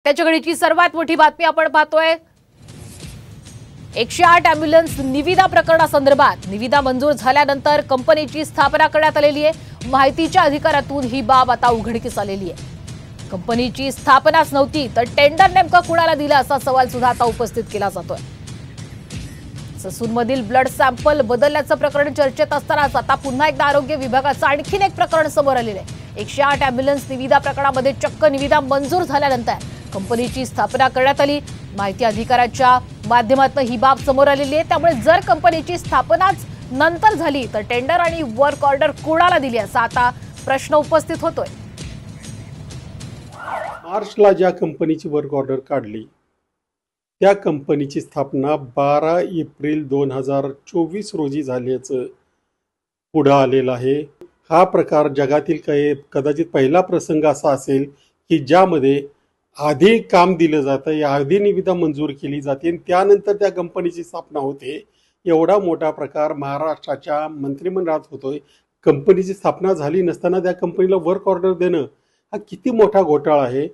त्याच्या घडीची सर्वात मोठी बातमी आपण पाहतोय। 108 अॅम्ब्युलन्स निविदा प्रकरणासंदर्भात निविदा मंजूर झाल्यानंतर कंपनीची स्थापना करण्यात आलेली आहे। माहितीच्या अधिकारातून ही बाब आता उघडकीस आलेली आहे। कंपनीची स्थापनाच नव्हती तर टेंडर नेमकं कुणाला दिलं असा सवाल सुद्धा आता उपस्थित केला जातोय। ससूनमधील ब्लड सॅम्पल बदलल्याचं प्रकरण चर्चेत असतानाच आता पुन्हा एकदा आरोग्य विभागाचं आणखीन एक प्रकरण समोर आलेलं आहे। 108 अॅम्ब्युलन्स निविदा प्रकरणामध्ये चक्क निविदा मंजूर झाल्यानंतर कंपनीची स्थापना करण्यात आली। माहिती अधिकाराच्या माध्यमातून ही बाब समोर आलेली आहे। त्यामुळे जर कंपनीची स्थापनाच नंतर झाली तर टेंडर आणि वर्क ऑर्डर कोणाला दिली असा आता प्रश्न उपस्थित होतोय। मार्चला ज्या कंपनीची वर्क ऑर्डर काढली त्या कंपनीची स्थापना 12 एप्रिल 2024 रोजी झाल्याचं पुढे आलेलं आहे। हा प्रकार जगातील कदाचित पहिला प्रसंग असा असेल की ज्यामध्ये आधी काम दिलं जातं, या आधी निविदा मंजूर केली जाते आणि त्यानंतर त्या कंपनीची स्थापना होते। एवढा मोठा प्रकार महाराष्ट्राच्या मंत्रिमंडळात होतोय। कंपनीची स्थापना झाली नसताना त्या कंपनीला वर्क ऑर्डर देणं हा किती मोठा घोटाळा आहे।